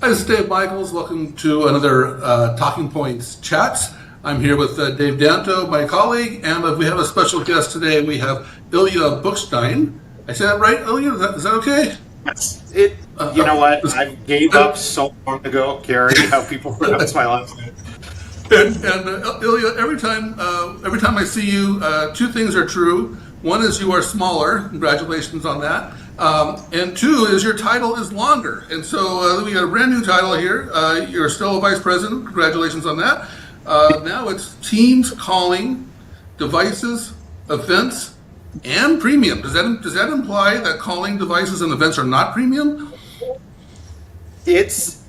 Hi, this is Dave Michels. Welcome to another TalkingPointz Chats. I'm here with Dave Danto, my colleague, and we have a special guest today. We have Ilya Bukshteyn. I said that right, Ilya? Is that okay? You know what? I gave up so long ago, Gary, how people pronounce my last name. And Ilya, every time I see you, two things are true. One is you are smaller. Congratulations on that. And two is your title is longer. And so we got a brand new title here. You're still a vice president. Congratulations on that. Now it's teams calling, devices, events, and premium. Does that imply that calling devices and events are not premium? It's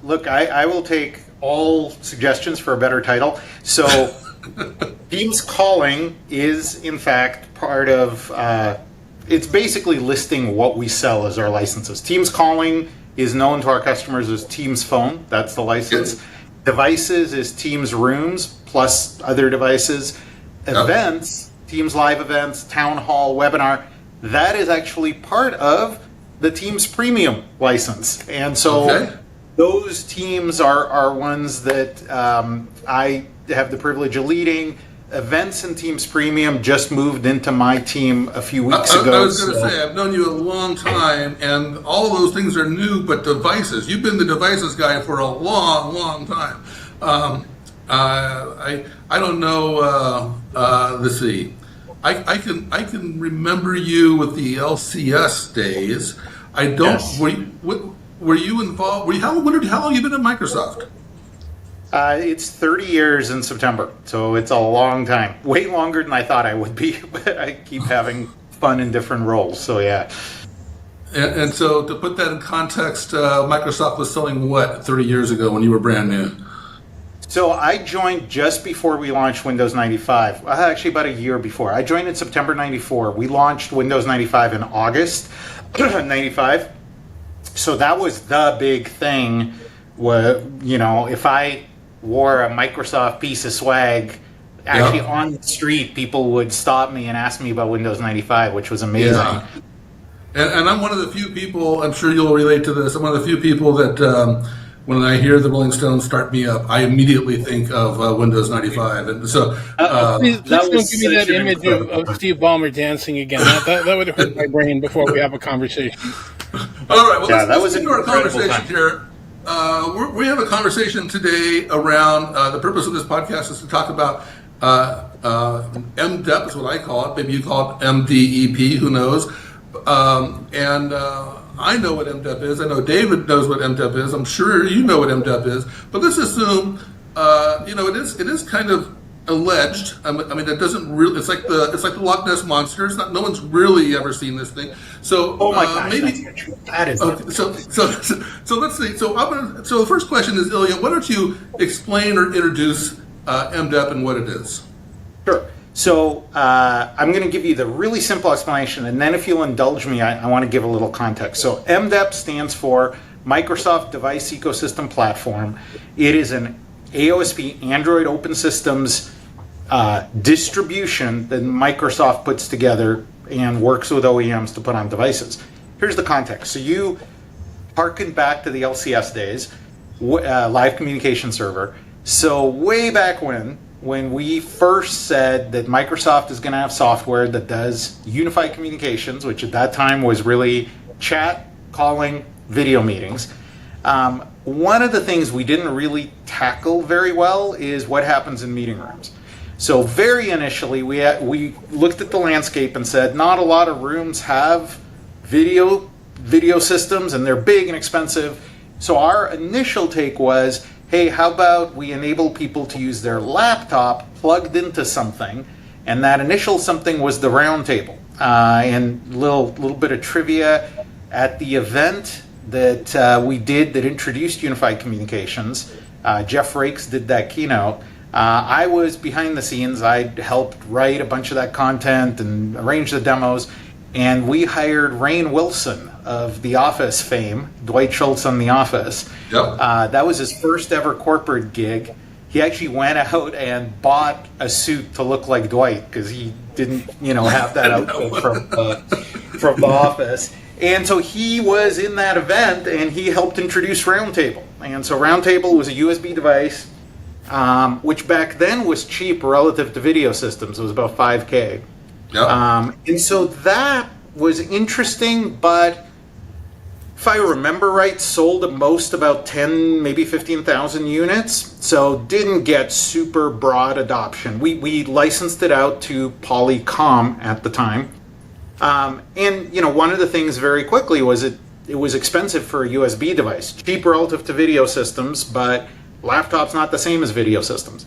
look, I will take all suggestions for a better title. So Teams calling is in fact part of it's basically listing what we sell as our licenses. Teams calling is known to our customers as Teams phone. That's the license. Devices is Teams rooms plus other devices. Events, Teams live events, town hall, webinar, that is actually part of the Teams premium license. And so those teams are ones that I have the privilege of leading. Events and Teams Premium just moved into my team a few weeks ago. I was going to say, I've known you a long time, and all of those things are new, but devices, you've been the devices guy for a long, long time. I don't know, let's see, I can remember you with the LCS days. I don't, were you involved, how long have you been at Microsoft? It's 30 years in September, so it's a long time. Way longer than I thought I would be, but I keep having fun in different roles, so yeah. And so to put that in context, Microsoft was selling what 30 years ago when you were brand new? So I joined just before we launched Windows 95, actually about a year before. I joined in September 94. We launched Windows 95 in August 95. So that was the big thing. You know, if I wore a Microsoft piece of swag, actually on the street, people would stop me and ask me about Windows 95, which was amazing. Yeah. And I'm one of the few people, I'm sure you'll relate to this, I'm one of the few people that when I hear the Rolling Stones Start Me Up, I immediately think of Windows 95. And so, please don't give me that image of Steve Ballmer dancing again. That would hurt my brain before we have a conversation. All right, well, let's get into our conversation here. We have a conversation today around the purpose of this podcast is to talk about MDEP is what I call it. Maybe you call it MDEP, who knows? I know what MDEP is. I know David knows what MDEP is. I'm sure you know what MDEP is. But let's assume, it is kind of alleged. I mean, that doesn't really. It's like the Loch Ness monster. No one's really ever seen this thing. So, oh my gosh, maybe that is. Okay, so let's see. So the first question is, Ilya, why don't you explain or introduce MDEP and what it is? Sure. So I'm going to give you the really simple explanation, and then if you'll indulge me, I want to give a little context. So MDEP stands for Microsoft Device Ecosystem Platform. It is an AOSP Android Open Systems distribution that Microsoft puts together and works with OEMs to put on devices. Here's the context. So you harken back to the LCS days, live communication server. So way back when we first said that Microsoft is going to have software that does unified communications, which at that time was really chat, calling, video meetings. One of the things we didn't really tackle very well is what happens in meeting rooms. So very initially, we looked at the landscape and said, not a lot of rooms have video systems, and they're big and expensive. So our initial take was, hey, how about we enable people to use their laptop plugged into something? And that initial something was the round table. And a little bit of trivia at the event that we did that introduced unified communications. Jeff Rakes did that keynote. I was behind the scenes. I helped write a bunch of that content and arrange the demos. And we hired Rainn Wilson of The Office fame, Dwight Schultz on The Office. Yep. That was his first ever corporate gig. He actually went out and bought a suit to look like Dwight because he didn't, have that outfit from the office. And so he was in that event, and he helped introduce Roundtable. And so Roundtable was a USB device, which back then was cheap relative to video systems. It was about $5K. Yep. And so that was interesting, but if I remember right, sold at most about 10, maybe 15,000 units. So didn't get super broad adoption. We licensed it out to Polycom at the time. And one of the things very quickly was it was expensive for a USB device. Cheap relative to video systems, but laptops not the same as video systems.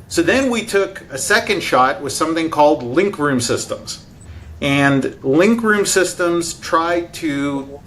So then we took a second shot with something called link room systems. And link room systems tried to,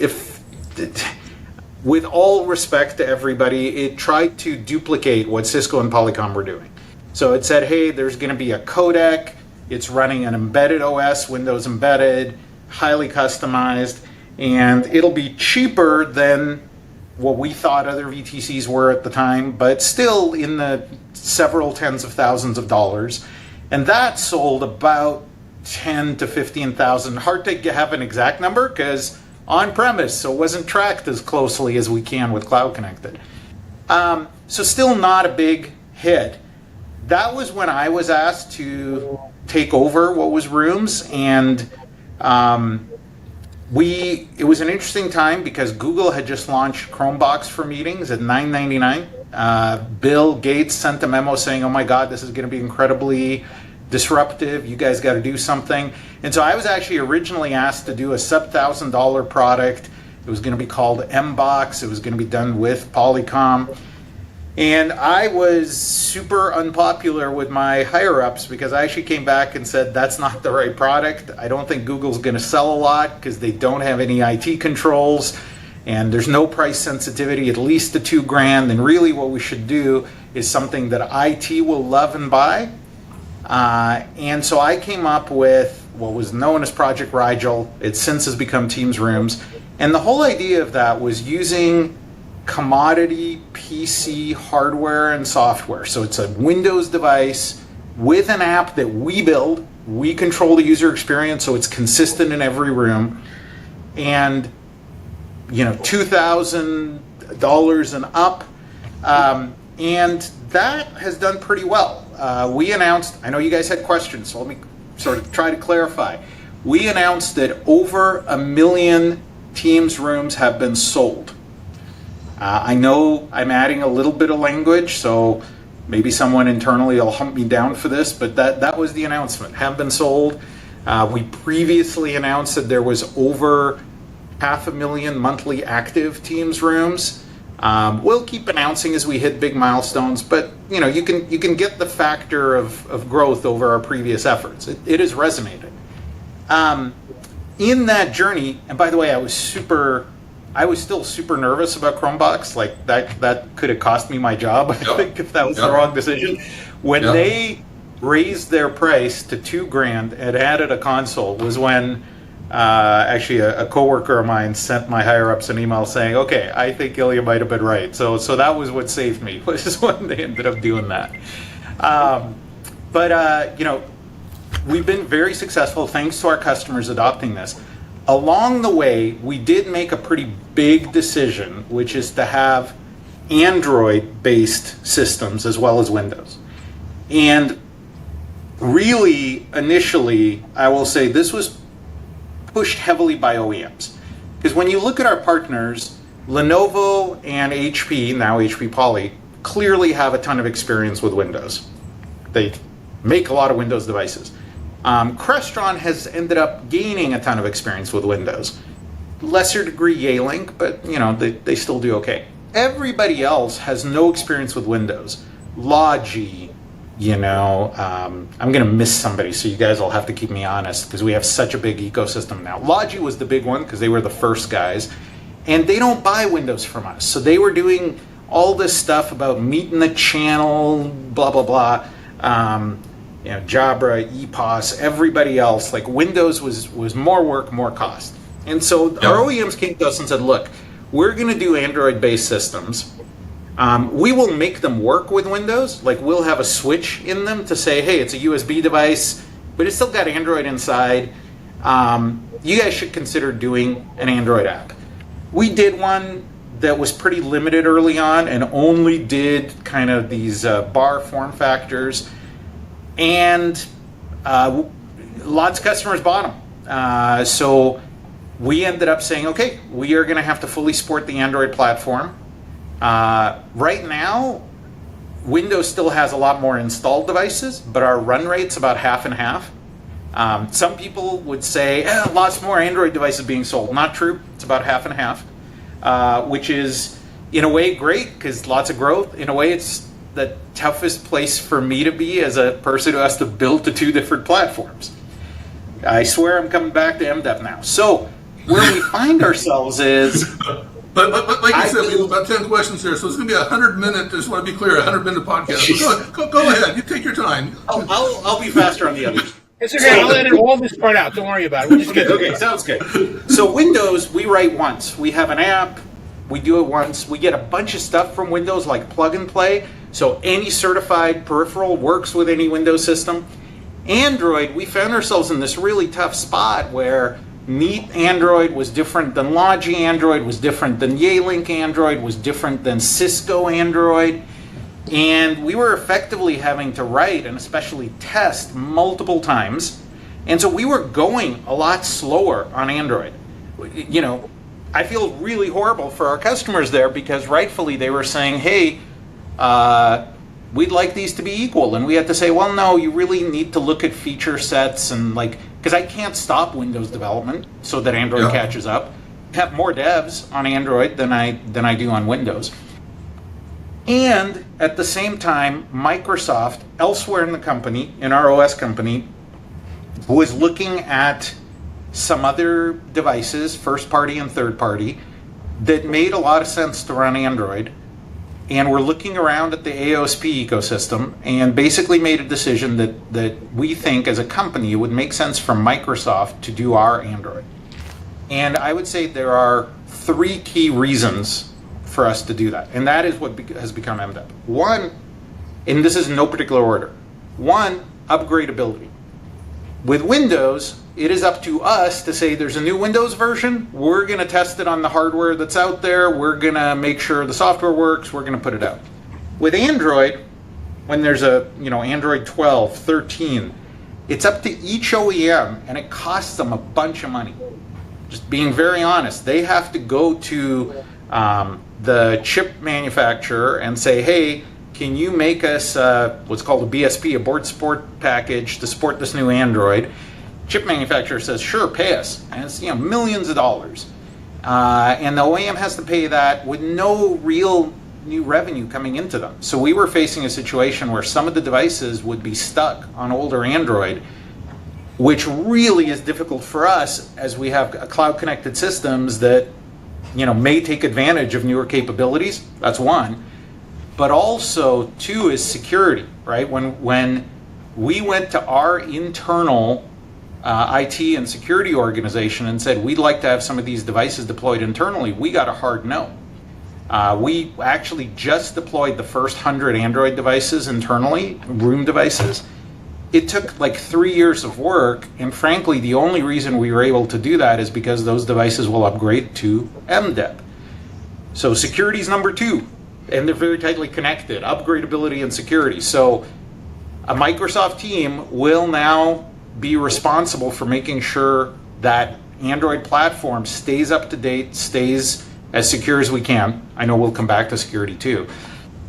with all respect to everybody, it tried to duplicate what Cisco and Polycom were doing. So it said, hey, there's going to be a codec, it's running an embedded OS, Windows embedded, highly customized, and it'll be cheaper than what we thought other VTCs were at the time, but still in the several tens of thousands of dollars. And that sold about 10 to 15,000. Hard to have an exact number because on-premise, so it wasn't tracked as closely as we can with Cloud Connected. So still not a big hit. That was when I was asked to take over what was Rooms, and it was an interesting time because Google had just launched Chromebox for meetings at $9.99. Bill Gates sent a memo saying, oh my God, this is going to be incredibly disruptive. You guys got to do something. And so I was actually originally asked to do a sub-$1,000 product. It was going to be called MBox. It was going to be done with Polycom. And I was super unpopular with my higher-ups because I actually came back and said, that's not the right product. I don't think Google's going to sell a lot because they don't have any IT controls and there's no price sensitivity, at least to $2,000. And really what we should do is something that IT will love and buy. And so I came up with what was known as Project Rigel. It since has become Teams Rooms. And the whole idea of that was using commodity PC hardware and software. So it's a Windows device with an app that we build. We control the user experience, so it's consistent in every room. And $2,000 and up. And that has done pretty well. We announced, I know you guys had questions, so let me sort of try to clarify. We announced that over 1 million Teams rooms have been sold. I know I'm adding a little bit of language, so maybe someone internally will hunt me down for this, but that was the announcement. Have been sold. We previously announced that there was over 500,000 monthly active Teams rooms. We'll keep announcing as we hit big milestones, but you can get the factor of growth over our previous efforts. It has resonated. In that journey, and by the way, I was still super nervous about Chromebox. Like that could have cost me my job, I think, if that was the wrong decision. When they raised their price to $2,000 and added a console was when actually a coworker of mine sent my higher ups an email saying, okay, I think Ilya might have been right. So that was what saved me, was when they ended up doing that. We've been very successful thanks to our customers adopting this. Along the way, we did make a pretty big decision, which is to have Android-based systems as well as Windows. And really, initially, I will say this was pushed heavily by OEMs. Because when you look at our partners, Lenovo and HP, now HP Poly, clearly have a ton of experience with Windows. They make a lot of Windows devices. Crestron has ended up gaining a ton of experience with Windows. Lesser degree Yealink, but they still do okay. Everybody else has no experience with Windows. Logi, I'm going to miss somebody, so you guys will have to keep me honest because we have such a big ecosystem now. Logi was the big one because they were the first guys, and they don't buy Windows from us. So they were doing all this stuff about meeting the channel, blah, blah, blah. Jabra, EPOS, everybody else, like Windows was more work, more cost. And so our OEMs came to us and said, look, we're going to do Android-based systems. We will make them work with Windows. Like we'll have a switch in them to say, hey, it's a USB device, but it's still got Android inside. you guys should consider doing an Android app. We did one that was pretty limited early on and only did kind of these bar form factors, and lots of customers bought them. So we ended up saying, okay, we are going to have to fully support the Android platform. Right now, Windows still has a lot more installed devices, but our run rate's about half and half. Some people would say, lots more Android devices being sold. Not true. It's about half and half, which is, in a way, great because lots of growth. In a way, it's the toughest place for me to be as a person who has to build to two different platforms. I swear I'm coming back to MDEP now. So where we find ourselves is... But like you said, we have about 10 questions here, so it's going to be a 100-minute, just want to be clear, a 100-minute podcast. Go ahead. You take your time. I'll be faster on the others. It's okay. I'll edit all this part out. Don't worry about it. We'll just get Okay, sounds good. So Windows, we write once. We have an app. We do it once. We get a bunch of stuff from Windows, like plug and play. So any certified peripheral works with any Windows system. Android, we found ourselves in this really tough spot where Neat Android was different than Logi Android, was different than Yealink Android, was different than Cisco Android. And we were effectively having to write and especially test multiple times. And so we were going a lot slower on Android. You know, I feel really horrible for our customers there because rightfully they were saying, hey, we'd like these to be equal. And we had to say, well, no, you really need to look at feature sets and because I can't stop Windows development so that Android catches up. I have more devs on Android than I do on Windows. And at the same time, Microsoft, elsewhere in the company, in our OS company, was looking at some other devices, first party and third party, that made a lot of sense to run Android. And we're looking around at the AOSP ecosystem and basically made a decision that we think as a company it would make sense for Microsoft to do our Android. And I would say there are three key reasons for us to do that. And that is what has become MDEP. One, and this is in no particular order. One, upgradability. With Windows, it is up to us to say there's a new Windows version. We're going to test it on the hardware that's out there. We're going to make sure the software works. We're going to put it out. With Android, when there's a, Android 12, 13, it's up to each OEM and it costs them a bunch of money. Just being very honest, they have to go to the chip manufacturer and say, hey, can you make us what's called a BSP, a board support package to support this new Android? Chip manufacturer says, sure, pay us. And it's millions of dollars. And the OEM has to pay that with no real new revenue coming into them. So we were facing a situation where some of the devices would be stuck on older Android, which really is difficult for us as we have cloud-connected systems that may take advantage of newer capabilities. That's one. But also, two, is security, right? When we went to our internal IT and security organization and said, we'd like to have some of these devices deployed internally, we got a hard no. We actually just deployed the first 100 Android devices internally, room devices. It took like 3 years of work, and frankly, the only reason we were able to do that is because those devices will upgrade to MDEP. So security is number two, and they're very tightly connected, upgradability and security. So a Microsoft team will now be responsible for making sure that Android platform stays up to date, stays as secure as we can. I know we'll come back to security too.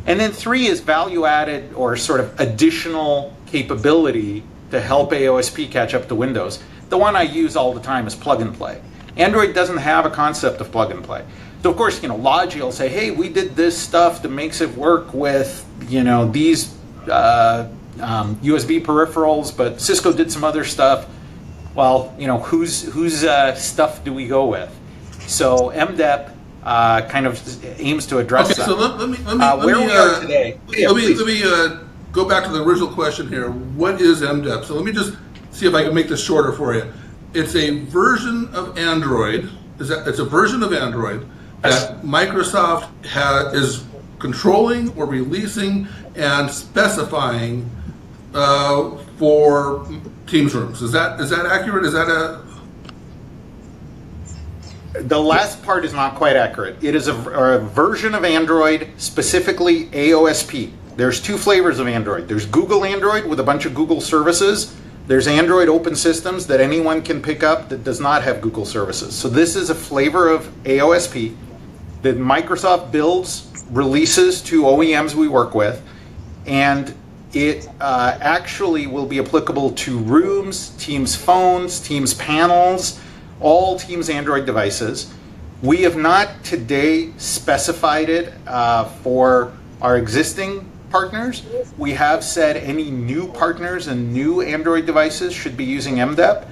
And then three is value added or sort of additional capability to help AOSP catch up to Windows. The one I use all the time is plug and play. Android doesn't have a concept of plug and play. So of course, Logi will say, hey, we did this stuff that makes it work with, these USB peripherals, but Cisco did some other stuff. Well, whose stuff do we go with? So MDEP kind of aims to address that. So let me where we are today. Let me go back to the original question here. What is MDEP? So let me just see if I can make this shorter for you. It's a version of Android. It's a version of Android that Microsoft is controlling or releasing and specifying for Teams rooms. Is that accurate? Is that a The last part is not quite accurate. It is a version of Android, specifically AOSP. There's two flavors of Android. There's Google Android with a bunch of Google services. There's Android Open Systems that anyone can pick up that does not have Google services. So this is a flavor of AOSP that Microsoft builds, releases to OEMs we work with, and it actually will be applicable to Rooms, Teams phones, Teams panels, all Teams Android devices. We have not today specified it for our existing partners. We have said any new partners and new Android devices should be using MDEP.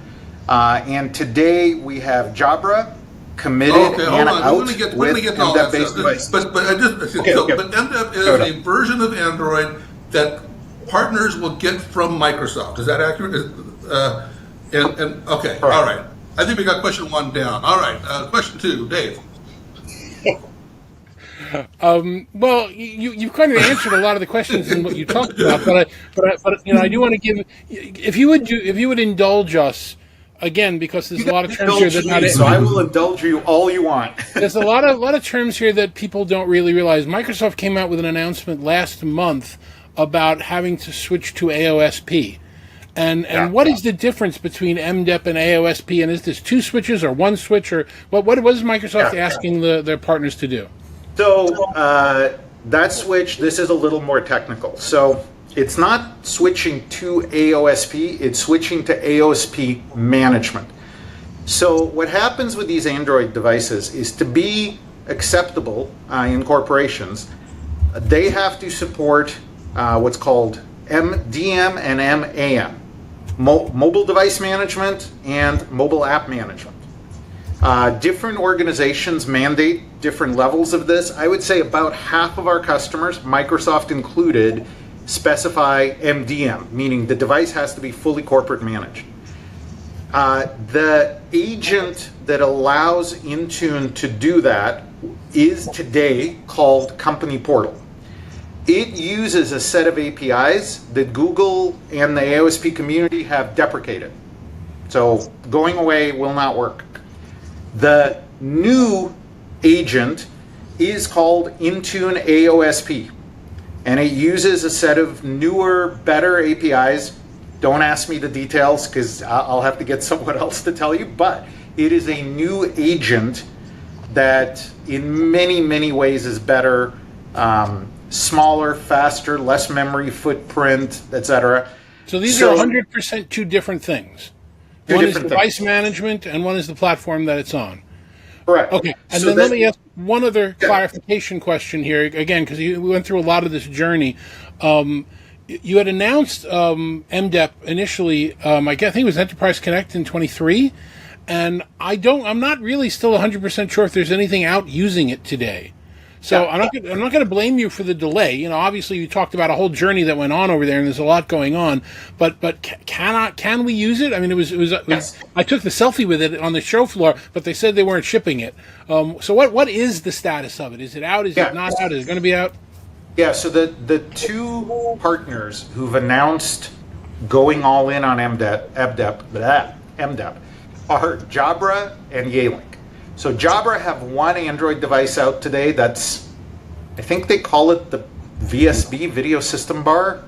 And today we have Jabra committed and out with MDEP-based devices. But MDEP is a version of Android that partners will get from Microsoft. Is that accurate? Okay, all right. I think we got question 1 down. All right, question 2, Dave. Well, you kind of answered a lot of the questions in what you talked about, but I do want to give, if you would indulge us again, because there's a lot of terms here that not. So I will indulge you all you want. There's a lot of terms here that people don't really realize. Microsoft came out with an announcement last month about having to switch to AOSP. And what is the difference between MDEP and AOSP? And is this 2 switches or 1 switch, or what is Microsoft asking their partners to do? So that switch, this is a little more technical. So it's not switching to AOSP, it's switching to AOSP management. So what happens with these Android devices is, to be acceptable in corporations, they have to support what's called MDM and MAM. Mobile device management and mobile app management. Different organizations mandate different levels of this. I would say about half of our customers, Microsoft included, specify MDM, meaning the device has to be fully corporate managed. The agent that allows Intune to do that is today called Company Portal. It uses a set of APIs that Google and the AOSP community have deprecated. So going away will not work. The new agent is called Intune AOSP, and it uses a set of newer, better APIs. Don't ask me the details because I'll have to get someone else to tell you, but it is a new agent that in many, many ways is better, smaller, faster, less memory footprint, etc. So these are 100% 2 different things. One is device management, and one is the platform that it's on. Correct. Okay, and then let me ask one other clarification question here, again, because we went through a lot of this journey. You had announced MDEP initially, I think it was Enterprise Connect in 23, and I'm not really still 100% sure if there's anything out using it today. So I'm not going to blame you for the delay. You know, obviously you talked about a whole journey that went on over there, and there's a lot going on. But can we use it? I mean, it was I took the selfie with it on the show floor, but they said they weren't shipping it. So what is the status of it? Is it out? Is it not out? Is it going to be out? Yeah. So the 2 partners who've announced going all in on MDEP are Jabra and Yealink. So Jabra have 1 Android device out today that's, I think they call it the VSB, Video System Bar.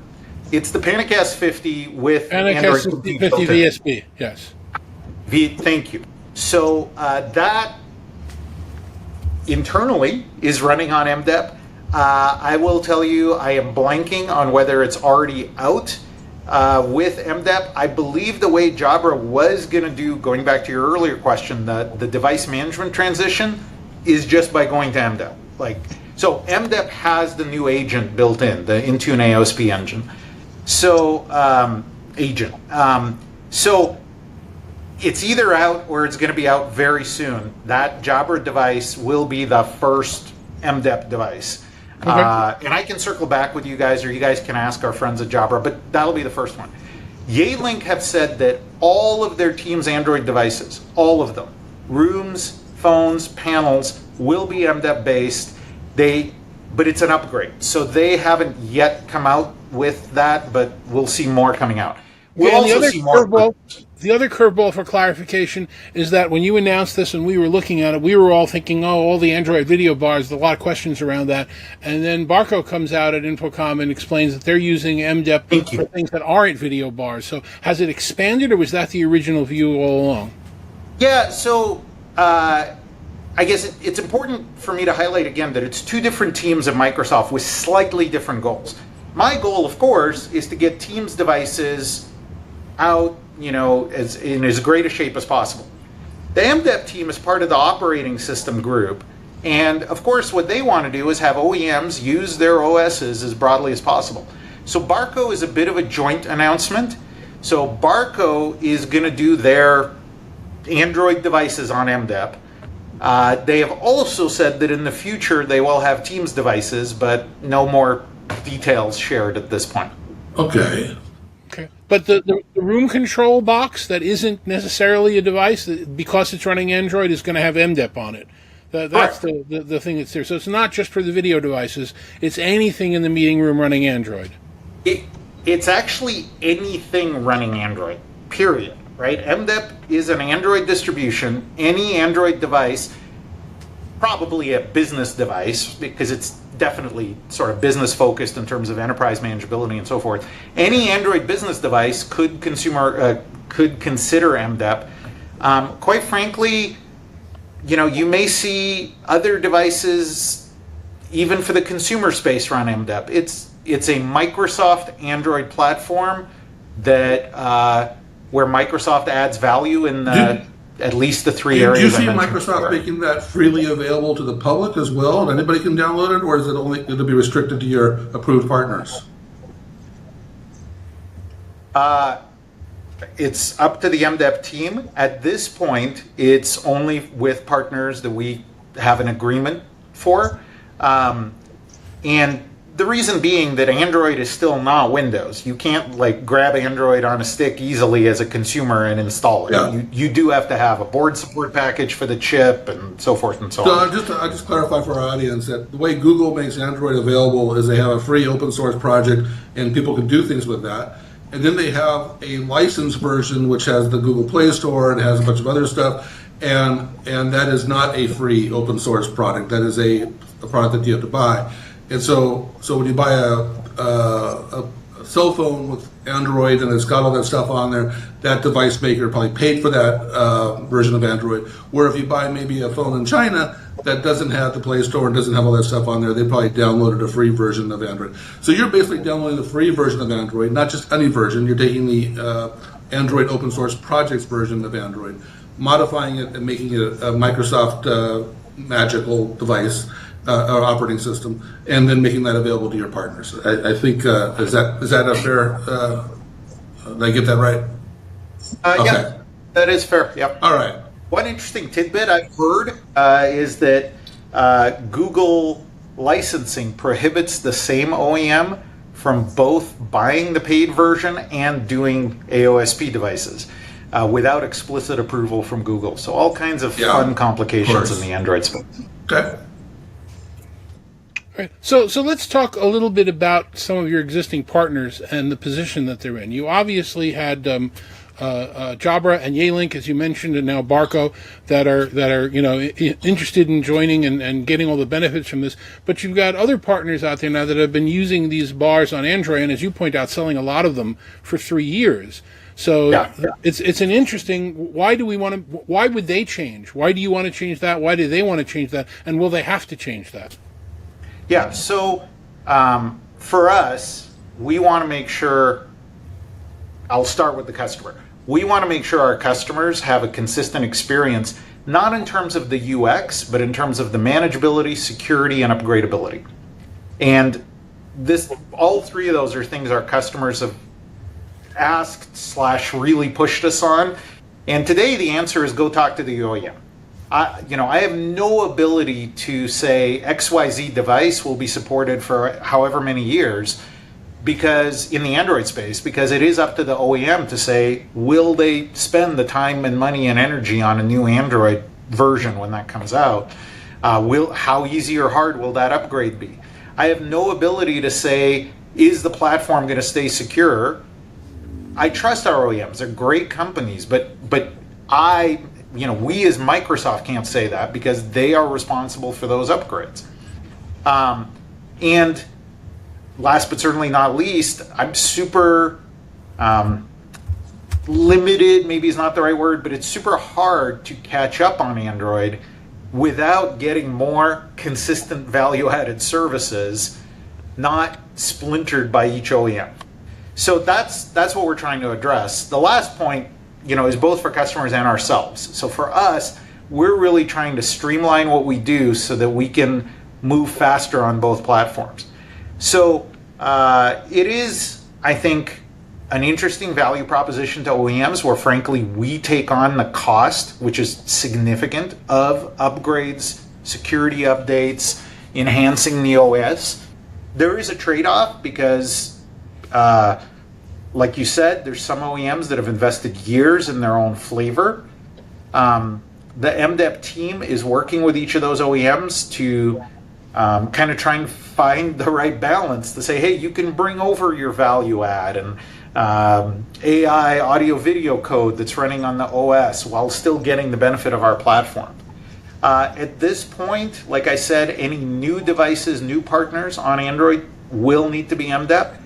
It's the Panic S50 with Android 50 VSB, yes. Thank you. So that internally is running on MDEP. I will tell you, I am blanking on whether it's already out with MDEP. I believe the way Jabra was going to do, going back to your earlier question, the device management transition is just by going to MDEP. So MDEP has the new agent built in, the Intune AOSP engine. So so it's either out or it's going to be out very soon. That Jabra device will be the first MDEP device. Okay. And I can circle back with you guys, or you guys can ask our friends at Jabra, but that'll be the first one. Yealink have said that all of their Teams Android devices, all of them, Rooms, phones, panels, will be MDEP based. But it's an upgrade. So they haven't yet come out with that, but we'll see more coming out. We'll And the also other see more. curveball for clarification is that when you announced this and we were looking at it, we were all thinking, oh, all the Android video bars, there's a lot of questions around that. And then Barco comes out at Infocom and explains that they're using MDEP for things that aren't video bars. So has it expanded, or was that the original view all along? Yeah, so I guess it's important for me to highlight again that it's two different teams at Microsoft with slightly different goals. My goal, of course, is to get Teams devices out, in as great a shape as possible. The MDEP team is part of the operating system group, and of course what they want to do is have OEMs use their OSs as broadly as possible. So Barco is a bit of a joint announcement. So Barco is going to do their Android devices on MDEP. They have also said that in the future they will have Teams devices, but no more details shared at this point. Okay. But the room control box that isn't necessarily a device, because it's running Android, is going to have MDEP on it. That's the thing that's there. So it's not just for the video devices. It's anything in the meeting room running Android. It's actually anything running Android, period. Right? MDEP is an Android distribution. Any Android device, probably a business device, because it's definitely sort of business focused in terms of enterprise manageability and so forth. Any Android business device could consider MDEP. Quite frankly, you may see other devices, even for the consumer space, run MDEP. It's a Microsoft Android platform that where Microsoft adds value in at least the three areas. Do you see I mentioned Microsoft before. making that freely available to the public as well, and anybody can download it, or is it only going to be restricted to your approved partners? It's up to the MDEP team. At this point, it's only with partners that we have an agreement for. And the reason being that Android is still not Windows. You can't grab Android on a stick easily as a consumer and install it. Yeah. You do have to have a board support package for the chip and so forth and so on. I just clarify for our audience that the way Google makes Android available is they have a free open source project and people can do things with that. And then they have a licensed version which has the Google Play Store and has a bunch of other stuff. And that is not a free open source product. That is a product that you have to buy. And so when you buy a cell phone with Android and it's got all that stuff on there, that device maker probably paid for that version of Android. Where if you buy maybe a phone in China that doesn't have the Play Store and doesn't have all that stuff on there, they probably downloaded a free version of Android. So you're basically downloading the free version of Android, not just any version. You're taking the Android open source projects version of Android, modifying it and making it a Microsoft magical device. Or operating system, and then making that available to your partners. I think is that a fair? Did I get that right? Okay. Yeah, that is fair. Yep. All right. One interesting tidbit I've heard is that Google licensing prohibits the same OEM from both buying the paid version and doing AOSP devices without explicit approval from Google. So all kinds of fun complications in the Android space. Okay. Right. So let's talk a little bit about some of your existing partners and the position that they're in. You obviously had Jabra and Yealink, as you mentioned, and now Barco that are interested in joining and getting all the benefits from this. But you've got other partners out there now that have been using these bars on Android, and as you point out, selling a lot of them for 3 years. So it's an interesting. Why would they change? Why do you want to change that? Why do they want to change that? And will they have to change that? Yeah, so for us, we want to make sure, I'll start with the customer. We want to make sure our customers have a consistent experience, not in terms of the UX, but in terms of the manageability, security, and upgradability. And all three of those are things our customers have asked / really pushed us on. And today the answer is go talk to the OEM. I have no ability to say XYZ device will be supported for however many years because in the Android space, because it is up to the OEM to say, will they spend the time and money and energy on a new Android version when that comes out? How easy or hard will that upgrade be? I have no ability to say, is the platform going to stay secure? I trust our OEMs. They're great companies, but we as Microsoft can't say that because they are responsible for those upgrades. And last but certainly not least, I'm super limited, maybe is not the right word, but it's super hard to catch up on Android without getting more consistent value-added services, not splintered by each OEM. So that's what we're trying to address. The last point, is both for customers and ourselves. So for us, we're really trying to streamline what we do so that we can move faster on both platforms. So it is, I think, an interesting value proposition to OEMs where, frankly, we take on the cost, which is significant, of upgrades, security updates, enhancing the OS. There is a trade-off because, like you said, there's some OEMs that have invested years in their own flavor. The MDEP team is working with each of those OEMs to kind of try and find the right balance to say, hey, you can bring over your value add and AI audio video code that's running on the OS while still getting the benefit of our platform. At this point, like I said, any new devices, new partners on Android will need to be MDEP.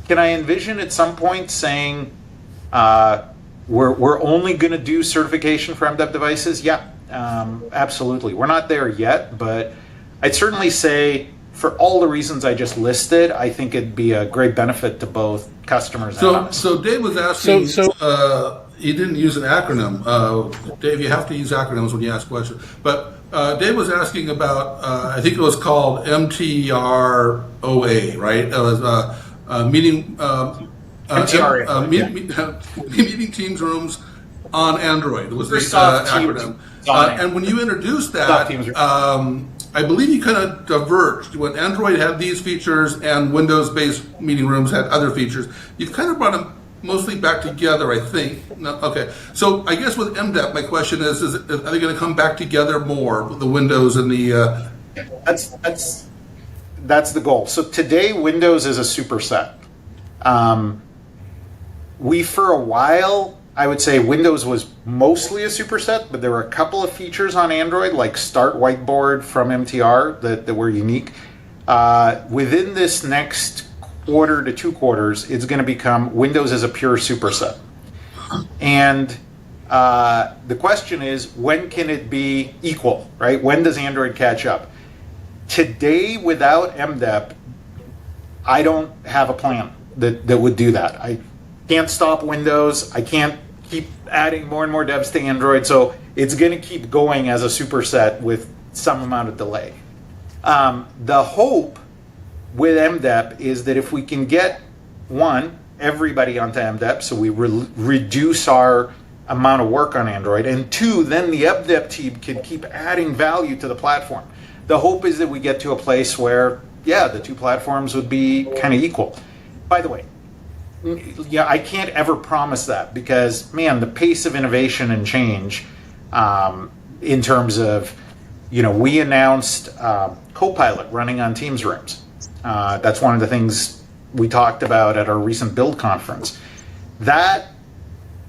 Can I envision at some point saying we're only going to do certification for MDEP devices? Yeah, absolutely. We're not there yet, but I'd certainly say for all the reasons I just listed, I think it'd be a great benefit to both customers and us. So Dave was asking, he didn't use an acronym. Dave, you have to use acronyms when you ask questions. But Dave was asking about, I think it was called MTROA, right? It was meeting Teams rooms on Android. It was the acronym. And when you introduced that, I believe you kind of diverged. When Android had these features and Windows-based meeting rooms had other features, you've kind of brought them mostly back together, I think. No, okay. So I guess with MDEP, my question is are they going to come back together more with the Windows and the... That's the goal. So today, Windows is a superset. We, for a while, I would say Windows was mostly a superset, but there were a couple of features on Android, like Start Whiteboard from MTR, that were unique. Within this next quarter to 2 quarters, it's going to become Windows as a pure superset. And the question is, when can it be equal, right? When does Android catch up? Today, without MDEP, I don't have a plan that would do that. I can't stop Windows. I can't keep adding more and more devs to Android. So it's going to keep going as a superset with some amount of delay. The hope with MDEP is that if we can get, one, everybody onto MDEP, so we reduce our amount of work on Android, and two, then the MDEP team can keep adding value to the platform. The hope is that we get to a place where, the 2 platforms would be kind of equal. By the way, I can't ever promise that because, the pace of innovation and change in terms of, we announced Copilot running on Teams rooms. That's one of the things we talked about at our recent Build conference. That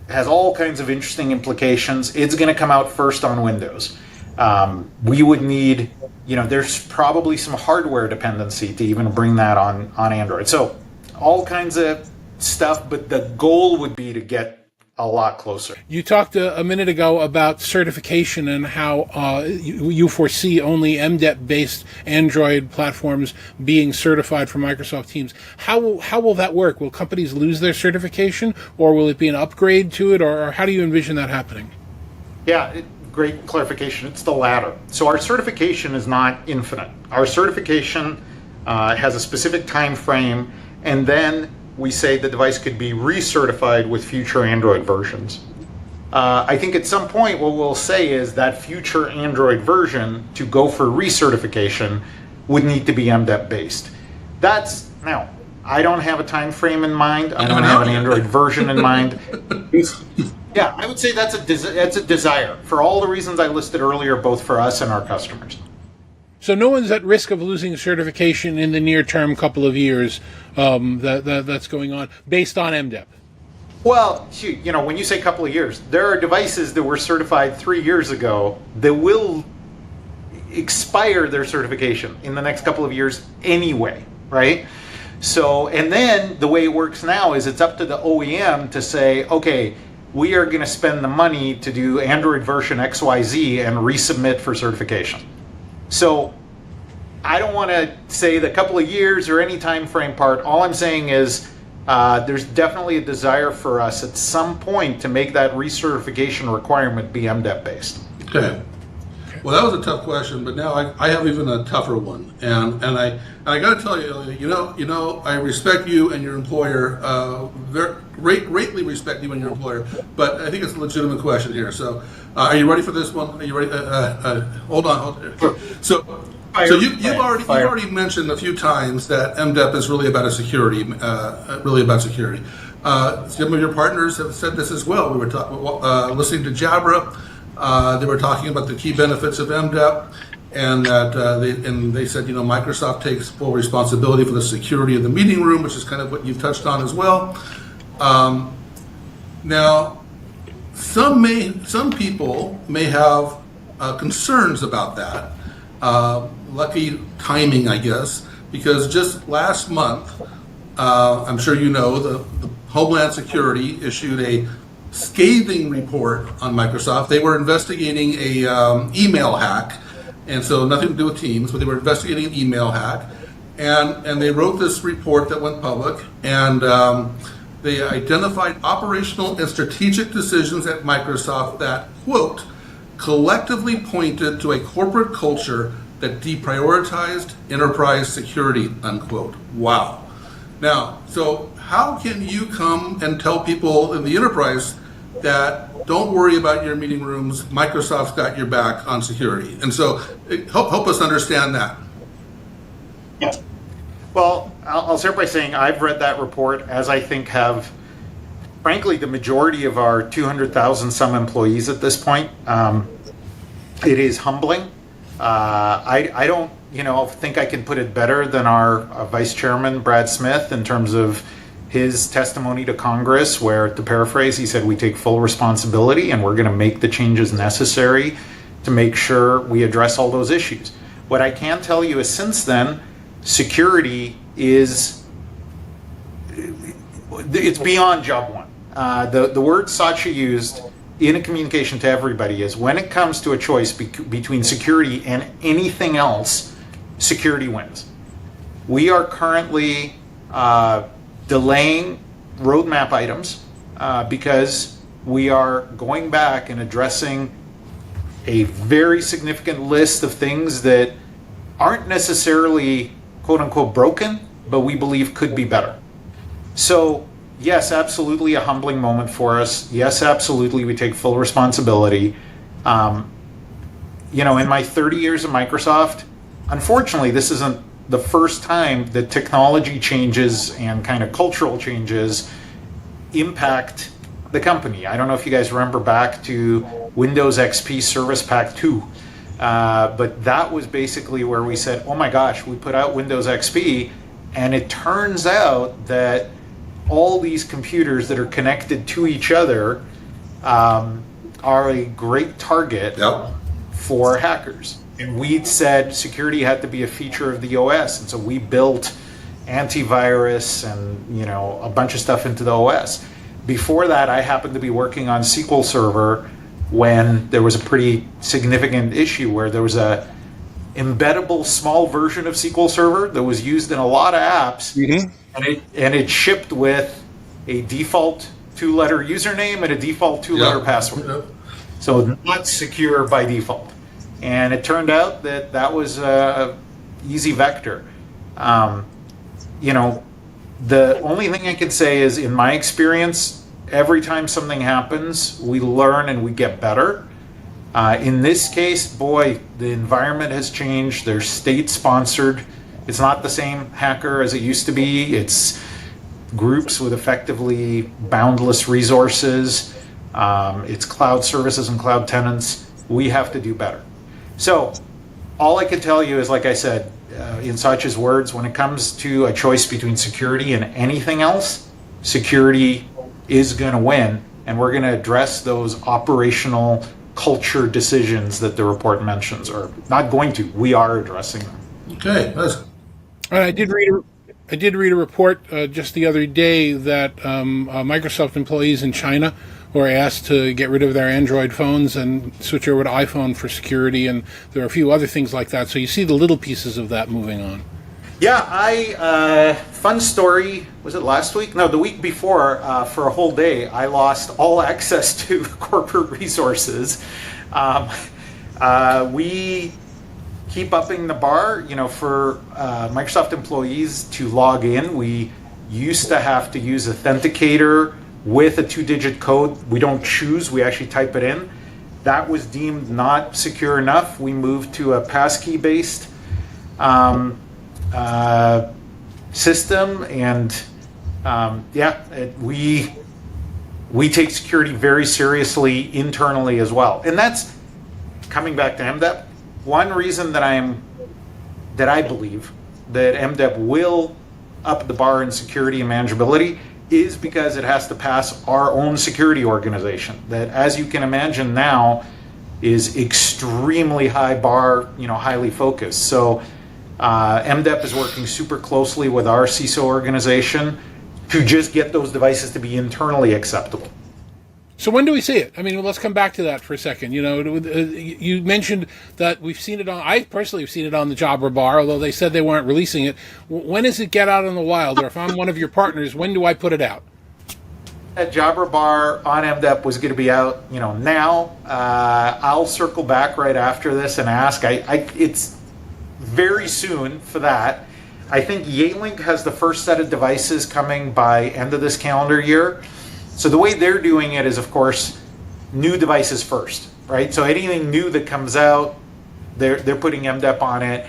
has all kinds of interesting implications. It's going to come out first on Windows. We would need, there's probably some hardware dependency to even bring that on Android. So all kinds of stuff, but the goal would be to get a lot closer. You talked a minute ago about certification and how you foresee only MDEP-based Android platforms being certified for Microsoft Teams. How will that work? Will companies lose their certification, or will it be an upgrade to it, or how do you envision that happening? Yeah, great clarification. It's the latter. So our certification is not infinite. Our certification has a specific time frame, and then we say the device could be recertified with future Android versions. I think at some point what we'll say is that future Android version to go for recertification would need to be MDEP based. Now, I don't have a time frame in mind. I don't have an Android version in mind. Yeah, I would say that's a desire for all the reasons I listed earlier, both for us and our customers. So no one's at risk of losing certification in the near term couple of years that's going on based on MDEP? Well, shoot, when you say a couple of years, there are devices that were certified 3 years ago that will expire their certification in the next couple of years anyway, right? So, and then the way it works now is it's up to the OEM to say, okay, we are going to spend the money to do Android version XYZ and resubmit for certification. So I don't want to say the couple of years or any time frame part. All I'm saying is there's definitely a desire for us at some point to make that recertification requirement be MDEP based. Okay. Well, that was a tough question, but now I have even a tougher one, and I got to tell you, I respect you and your employer, greatly respect you and your employer, but I think it's a legitimate question here. So, are you ready for this one? Are you ready? Hold on. So you've already mentioned a few times that MDEP is really about security. Some of your partners have said this as well. We were listening to Jabra. They were talking about the key benefits of MDEP, and that they said, Microsoft takes full responsibility for the security of the meeting room, which is kind of what you've touched on as well. Now, some people may have concerns about that. Lucky timing, I guess, because just last month, I'm sure the Homeland Security issued a scathing report on Microsoft. They were investigating a email hack, and so nothing to do with Teams, but they were investigating an email hack, and they wrote this report that went public, and they identified operational and strategic decisions at Microsoft that, quote, collectively pointed to a corporate culture that deprioritized enterprise security, unquote. Wow. Now, so how can you come and tell people in the enterprise that don't worry about your meeting rooms, Microsoft's got your back on security? And so help us understand that. Yeah. Well, I'll start by saying I've read that report, as I think have, frankly, the majority of our 200,000 some employees at this point. It is humbling. I don't, think I can put it better than our Vice Chairman, Brad Smith, in terms of his testimony to Congress, where, to paraphrase, he said, we take full responsibility and we're going to make the changes necessary to make sure we address all those issues. What I can tell you is since then, security it's beyond job one. The word Satya used in a communication to everybody is when it comes to a choice between security and anything else, security wins. We are currently delaying roadmap items because we are going back and addressing a very significant list of things that aren't necessarily quote unquote broken, but we believe could be better. So yes, absolutely a humbling moment for us. Yes, absolutely we take full responsibility. In my 30 years at Microsoft, unfortunately, this isn't the first time that technology changes and kind of cultural changes impact the company. I don't know if you guys remember back to Windows XP Service Pack 2, but that was basically where we said, oh my gosh, we put out Windows XP, and it turns out that all these computers that are connected to each other are a great target for hackers. And we'd said security had to be a feature of the OS, and so we built antivirus and a bunch of stuff into the OS. Before that, I happened to be working on SQL Server when there was a pretty significant issue where there was a embeddable small version of SQL Server that was used in a lot of apps, and it shipped with a default 2-letter username and a default 2-letter password. So not secure by default. And it turned out that was a easy vector. The only thing I can say is, in my experience, every time something happens, we learn and we get better. In this case, boy, the environment has changed. They're state-sponsored. It's not the same hacker as it used to be. It's groups with effectively boundless resources. It's cloud services and cloud tenants. We have to do better. So all I can tell you is, like I said, in Satya's words, when it comes to a choice between security and anything else, security is going to win, and we're going to address those operational culture decisions that the report mentions, or not going to. We are addressing them. Okay, that's And I did read a report just the other day that Microsoft employees in China were asked to get rid of their Android phones and switch over to iPhone for security, and there are a few other things like that. So you see the little pieces of that moving on. Yeah, fun story, was it last week? No, the week before, for a whole day, I lost all access to corporate resources. We keep upping the bar, for Microsoft employees to log in. We used to have to use Authenticator with a 2-digit code. We don't choose, we actually type it in. That was deemed not secure enough. We moved to a passkey-based system, and we take security very seriously internally as well. And that's coming back to MDEP. One reason that I believe that MDEP will up the bar in security and manageability is because it has to pass our own security organization that, as you can imagine now, is extremely high bar, highly focused. So MDEP is working super closely with our CISO organization to just get those devices to be internally acceptable. So when do we see it? I mean, let's come back to that for a second. You mentioned that we've seen it on, I personally have seen it on the Jabra bar, although they said they weren't releasing it. When does it get out in the wild? Or if I'm one of your partners, when do I put it out? That Jabra bar on MDEP was going to be out, now. I'll circle back right after this and ask. It's very soon for that. I think Yealink has the first set of devices coming by end of this calendar year. So the way they're doing it is, of course, new devices first, right? So anything new that comes out, they're putting MDEP on it.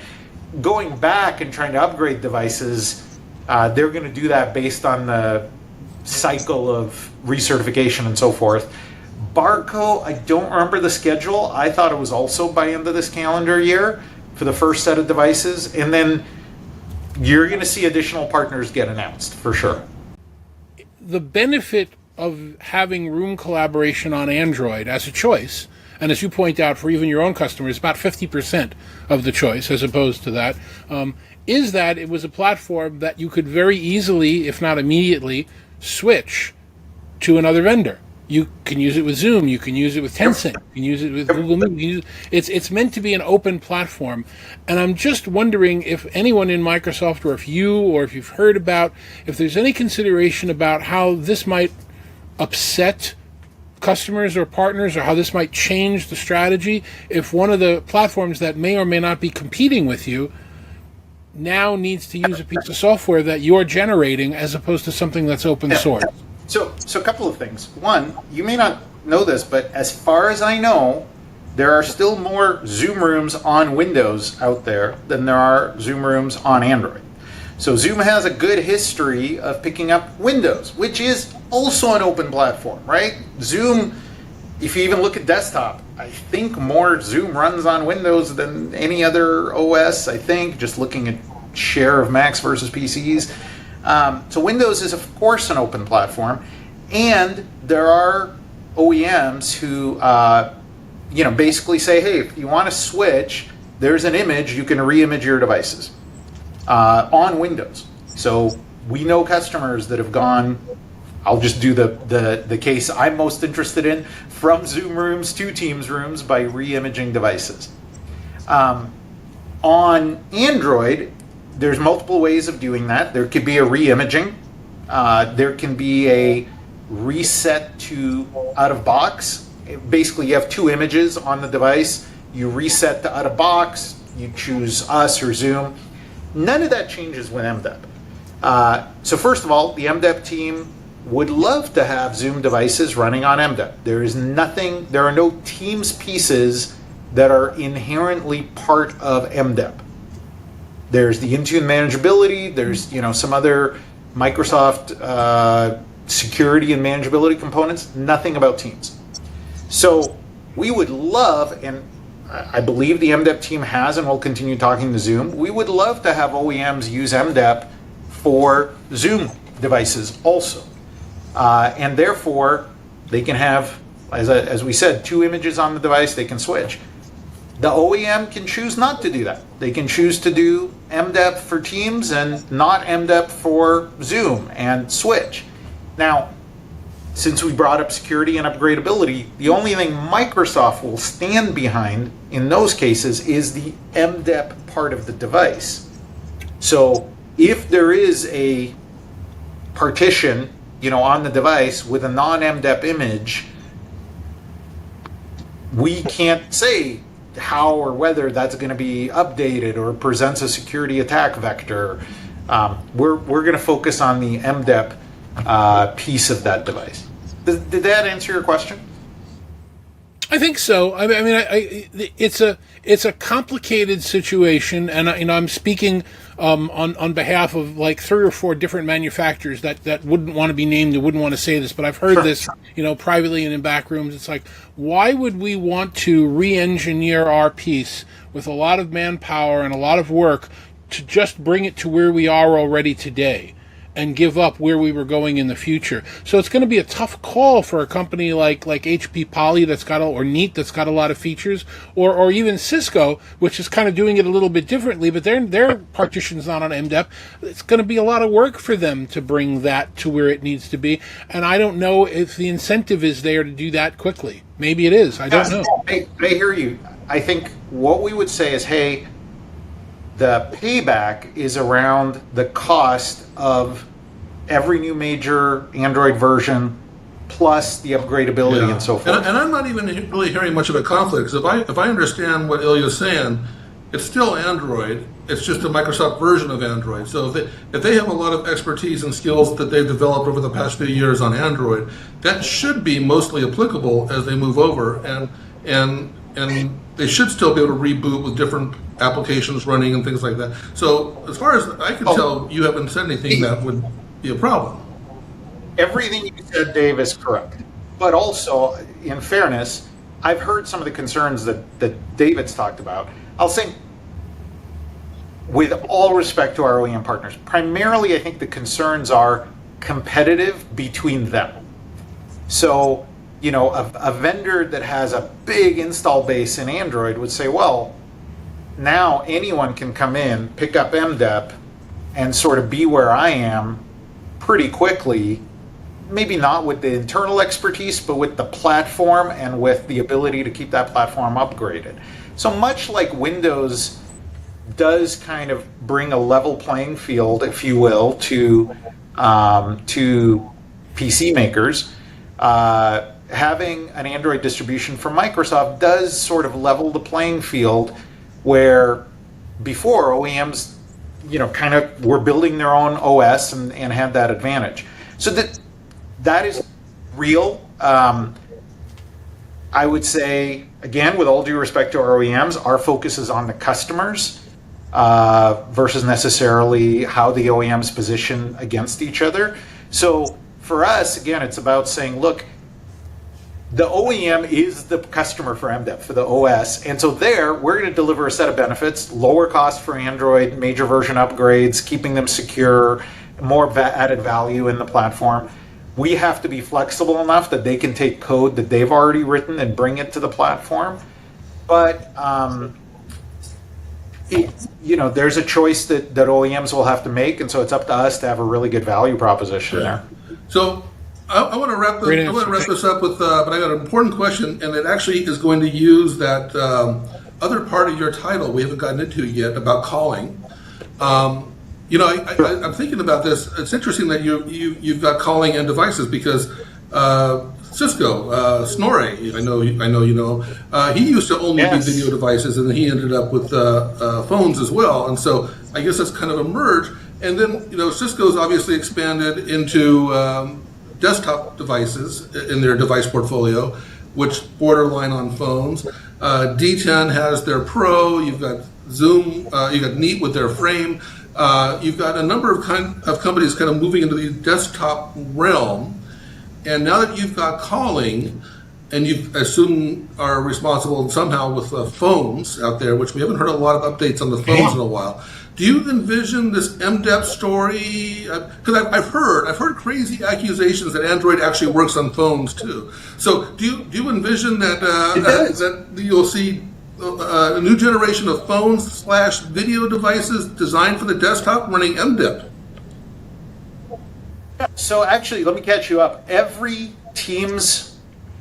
Going back and trying to upgrade devices, they're going to do that based on the cycle of recertification and so forth. Barco, I don't remember the schedule. I thought it was also by end of this calendar year for the first set of devices. And then you're going to see additional partners get announced, for sure. The benefit of having room collaboration on Android as a choice, and as you point out, for even your own customers, about 50% of the choice as opposed to that, is that it was a platform that you could very easily, if not immediately, switch to another vendor. You can use it with Zoom, you can use it with Tencent, you can use it with Google Meet. It's meant to be an open platform. And I'm just wondering if anyone in Microsoft, or if you've heard about, if there's any consideration about how this might upset customers or partners, or how this might change the strategy if one of the platforms that may or may not be competing with you now needs to use a piece of software that you're generating as opposed to something that's open source. So a couple of things. One, you may not know this, but as far as I know, there are still more Zoom rooms on Windows out there than there are Zoom rooms on Android. So Zoom has a good history of picking up Windows, which is also an open platform, right? Zoom, if you even look at desktop, I think more Zoom runs on Windows than any other OS, I think, just looking at share of Macs versus PCs. So Windows is, of course, an open platform, and there are OEMs who, basically say, hey, if you want to switch, there's an image, you can re-image your devices on Windows. So we know customers that have gone, I'll just do the case I'm most interested in, from Zoom rooms to Teams rooms by re-imaging devices. On Android, there's multiple ways of doing that. There could be a re-imaging. There can be a reset to out of box. Basically, you have two images on the device. You reset to out of box. You choose us or Zoom. None of that changes with MDEP. So first of all, the MDEP team would love to have Zoom devices running on MDEP. There are no Teams pieces that are inherently part of MDEP. There's the Intune manageability. There's some other Microsoft security and manageability components. Nothing about Teams. So we would love, and I believe the MDEP team has and will continue talking to Zoom. We would love to have OEMs use MDEP for Zoom devices also. And therefore, they can have, as we said, 2 images on the device, they can switch. The OEM can choose not to do that. They can choose to do MDEP for Teams and not MDEP for Zoom and switch. Now, since we brought up security and upgradability, the only thing Microsoft will stand behind in those cases is the MDEP part of the device. So if there is a partition, on the device with a non-MDEP image, we can't say how or whether that's going to be updated or presents a security attack vector. We're going to focus on the MDEP piece of that device. Did that answer your question? I think so. I mean, it's a complicated situation, and I'm speaking on behalf of like 3 or 4 different manufacturers that wouldn't want to be named, and wouldn't want to say this, but I've heard this, privately and in back rooms. It's like, why would we want to re-engineer our piece with a lot of manpower and a lot of work to just bring it to where we are already today, and give up where we were going in the future? So it's going to be a tough call for a company like HP Poly or Neat that's got a lot of features, or even Cisco, which is kind of doing it a little bit differently, but their partition's not on MDEP. It's going to be a lot of work for them to bring that to where it needs to be, and I don't know if the incentive is there to do that quickly. Maybe it is. I don't know. I hear you. I think what we would say is, hey, the payback is around the cost of every new major Android version plus the upgradability and so forth. And I'm not even really hearing much of a conflict, because if I understand what Ilya's saying, it's still Android. It's just a Microsoft version of Android. So if they have a lot of expertise and skills that they've developed over the past few years on Android, that should be mostly applicable as they move over, and they should still be able to reboot with different applications running and things like that. So as far as I can tell, you haven't said anything that would be a problem. Everything you said, Dave, is correct. But also, in fairness, I've heard some of the concerns that David's talked about. I'll say, with all respect to our OEM partners, primarily I think the concerns are competitive between them. So, a vendor that has a big install base in Android would say, well, now anyone can come in, pick up MDEP, and sort of be where I am pretty quickly, maybe not with the internal expertise, but with the platform and with the ability to keep that platform upgraded. So much like Windows does kind of bring a level playing field, if you will, to PC makers, having an Android distribution from Microsoft does sort of level the playing field, where before OEMs kind of were building their own OS and had that advantage. So that is real. I would say, again, with all due respect to our OEMs, our focus is on the customers versus necessarily how the OEMs position against each other. So for us, again, it's about saying, look, the OEM is the customer for MDEP, for the OS, and so we're going to deliver a set of benefits, lower cost for Android, major version upgrades, keeping them secure, more added value in the platform. We have to be flexible enough that they can take code that they've already written and bring it to the platform. But there's a choice that OEMs will have to make, and so it's up to us to have a really good value proposition there. So I want to wrap this up with, but I got an important question, and it actually is going to use that other part of your title we haven't gotten into yet about calling. I'm thinking about this. It's interesting that you've got calling and devices, because Cisco, Snorri, I know you know, he used to only be video devices, and then he ended up with phones as well. And so I guess that's kind of a merge. And then Cisco's obviously expanded into desktop devices in their device portfolio, which borderline on phones. D10 has their Pro. You've got Zoom. You've got Neat with their Frame. You've got a number of companies kind of moving into the desktop realm. And now that you've got calling, and you I assume are responsible somehow with phones out there, which we haven't heard a lot of updates on the phones in a while. Do you envision this MDEP story? Because I've heard crazy accusations that Android actually works on phones too. So do you envision that that you'll see a new generation of phones/video devices designed for the desktop running MDEP? So actually, let me catch you up. Every Teams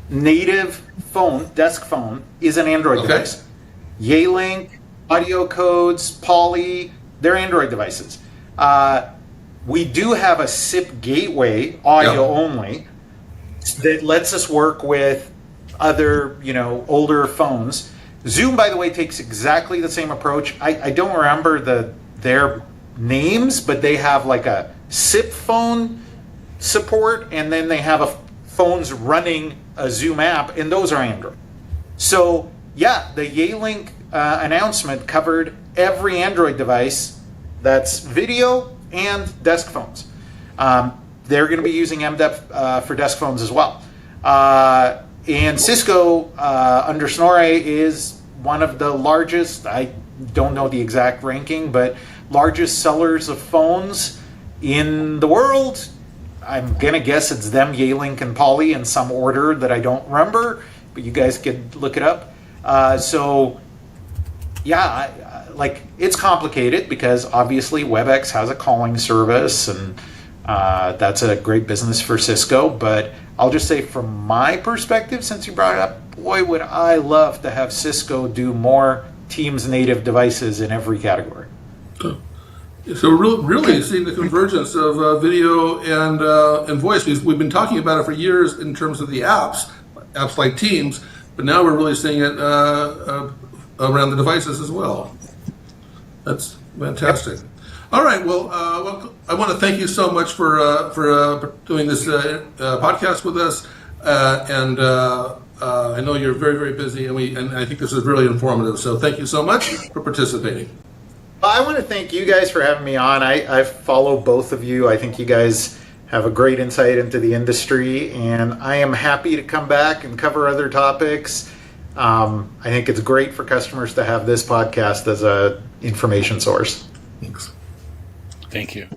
native phone, desk phone, is an Android device. Yealink, Audio Codes, Poly, they're Android devices. We do have a SIP gateway, audio only, that lets us work with other, older phones. Zoom, by the way, takes exactly the same approach. I don't remember their names, but they have like a SIP phone support, and then they have phones running a Zoom app, and those are Android. So yeah, the Yealink announcement covered every Android device that's video and desk phones. They're going to be using MDEP for desk phones as well. And Cisco under Snorre is one of the largest, I don't know the exact ranking, but largest sellers of phones in the world. I'm going to guess it's them, Yealink, and Poly in some order that I don't remember, but you guys could look it up. So, yeah, it's complicated because obviously WebEx has a calling service, and that's a great business for Cisco. But I'll just say from my perspective, since you brought it up, boy, would I love to have Cisco do more Teams native devices in every category. So we're really seeing the convergence of video and voice. We've been talking about it for years in terms of the apps like Teams, but now we're really seeing it around the devices as well. That's fantastic. All right. Well, I want to thank you so much for doing this podcast with us, and I know you're very, very busy, and I think this is really informative. So thank you so much for participating. I want to thank you guys for having me on. I follow both of you. I think you guys have a great insight into the industry, and I am happy to come back and cover other topics. I think it's great for customers to have this podcast as an information source. Thanks. Thank you.